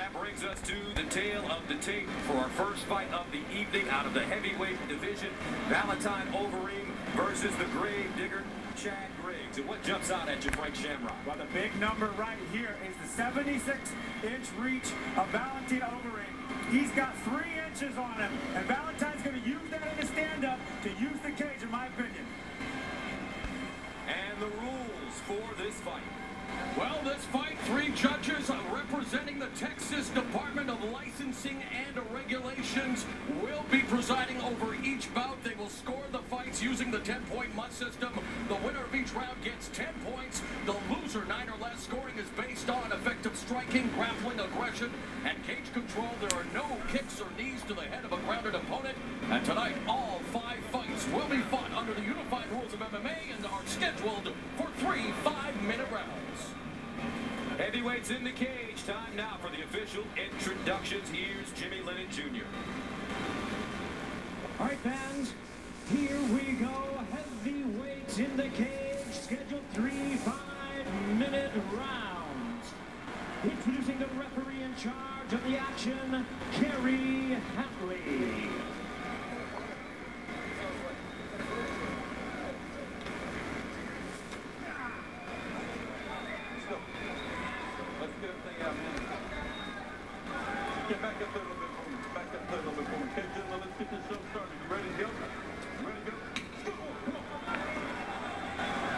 that brings us to the tail of the tape for our first fight of the evening out of the heavyweight division. Valentijn Overeem versus the grave digger, Chad Griggs. And what jumps out at you, Frank Shamrock? Well, the big number right here is the 76-inch reach of Valentijn Overeem. He's got 3 inches on him, and Valentine's going to use that in a stand-up to use the cage, in my opinion. And the rules for this fight. Well, this fight, 3 judges representing the Texas Department of Licensing and Regulations will be presiding over each bout. They will score the fights using the 10-point must system. The winner of each round gets 10 points. The loser, 9 or less. Scoring is based on effective striking, grappling, aggression, and cage control. There are no kicks or knees to the head of a grounded opponent. And tonight, all 5 fights will be fought under the unified rules of MMA and are scheduled for 3 5-minute rounds. Heavyweights in the cage. Time now for the official introductions. Here's Jimmy Lennon Jr. All right, fans, here we go. Heavyweights in the cage. Scheduled 3 5-minute rounds. Introducing the referee in charge of the action, Kerry Hatley. Get back up there a little bit for me. Back up there a little bit for me. Okay, gentlemen, let's get this show started. You ready to go? Ready to go? Come on.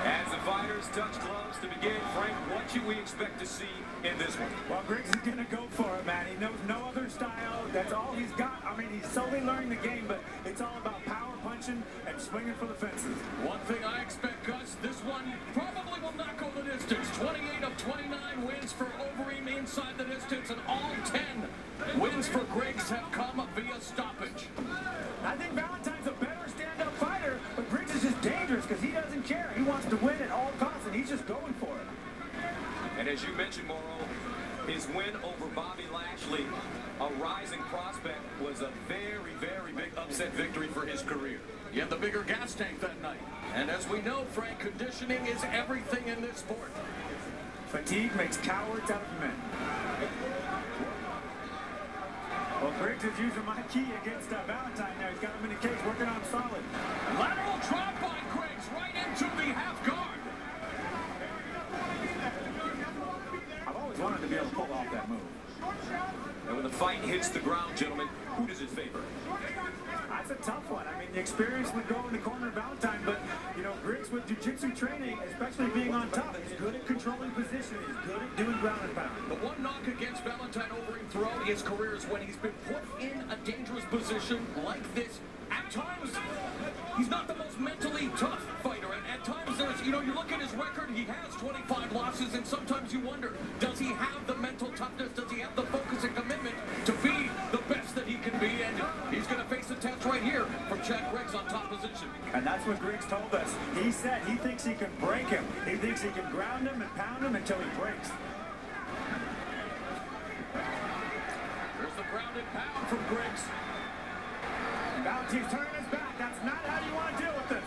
As the fighters touch gloves to begin, Frank, what should we expect to see in this one? Well, Griggs is going to go for it, man. He knows no other style. That's all he's got. I mean, he's slowly learning the game, but it's all about power punching and swinging for the fences. One thing I expect, Gus, this one probably will not go the distance. 28 of 29 wins for Overeem inside the distance, and all 10 wins for Griggs have come via stoppage. I think Valentine's a better stand-up fighter, but Griggs is just dangerous because he doesn't care. He wants to win at all costs, and he's just going for it. And as you mentioned, Morrow, his win over Bobby Lashley, a rising prospect, was a very, very big upset victory for his career. He had the bigger gas tank that night. And as we know, Frank, conditioning is everything in this sport. Fatigue makes cowards out of men. Well, Griggs is using my key against Valentine now. He's got him in the cage, working on solid. Lateral drop by Griggs right into the half guard. I've always wanted to be able to pull off that move. And when the fight hits the ground, gentlemen, who does it favor? That's a tough one. I mean, the experience would go in the corner of Valentine, but, you know, Griggs with jiu-jitsu training, especially being on top, he's good at controlling position. He's good at doing ground and pound. The one knock against Valentijn Overeem throughout his career is when he's been put in a dangerous position like this. At times, he's not the most mentally tough fighter. And at times, there's, you know, you look at his record, he has 25 losses, and sometimes you wonder, does he have the mental toughness? Does he have the focus and commitment to be the best that he can be? And he's going to face a test right here from Chad Griggs on top position. And that's what Griggs told us. He said he thinks he can break him. He thinks he can ground him and pound him until he breaks. There's the ground and pound from Griggs. Valentine's turning his back. That's not how you want to deal with this.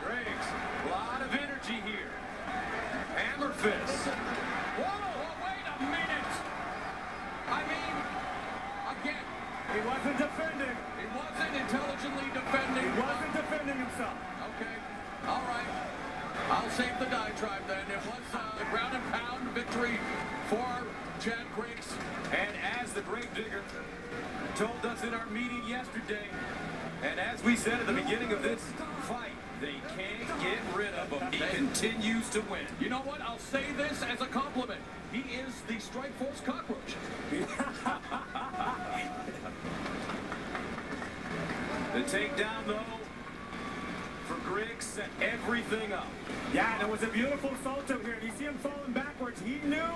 Griggs, a lot of energy here. Hammer fist. Whoa, wait a minute. I mean, again, He wasn't defending. he wasn't intelligently defending. He wasn't defending himself. Okay, all right. I'll save the diatribe then. It was a ground and pound victory for Chad Griggs. And as the grave digger told us in our meeting yesterday, and as we said at the beginning of this fight, they can't get rid of him. He continues to win. You know what? I'll say this as a compliment. He is the Strikeforce cockroach. The takedown, though, for Griggs set everything up. Yeah, and it was a beautiful salto here. You see him falling backwards. He knew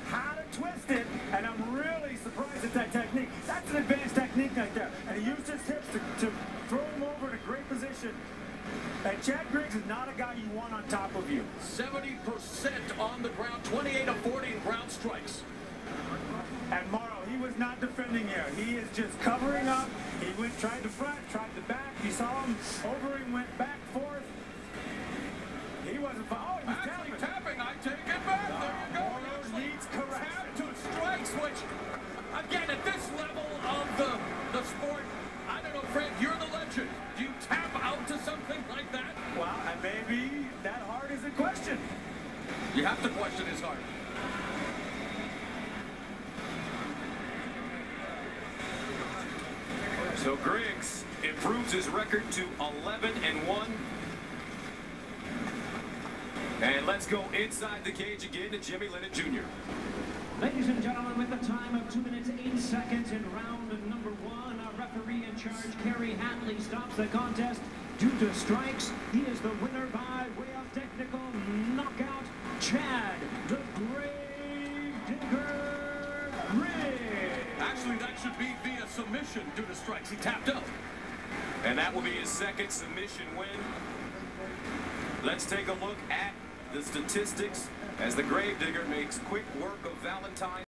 how to twist it, and I'm really surprised at that technique. That's an advanced technique right there. And he used his hips to throw him over in a great position. And Chad Griggs is not a guy you want on top of you. 70% on the ground, 28 of 40 in ground strikes. And Morrow, he was not defending here. He is just covering up. He tried the front, tried the back. You saw him over and went back, forth. He wasn't. Oh, he was Actually tapping. I take it back. There you go. Morrow needs correction. Tap to So Griggs improves his record to 11-1. And let's go inside the cage again to Jimmy Linnett Jr. Ladies and gentlemen, with a time of 2 minutes 8 seconds in round number 1, our referee in charge, Kerry Hatley, stops the contest due to strikes. He is the winner by way of technical knockout, Chad the Grave Digger Griggs. Actually, that should be via submission due to strikes. He tapped out. And that will be his second submission win. Let's take a look at the statistics as the Gravedigger makes quick work of Valentijn.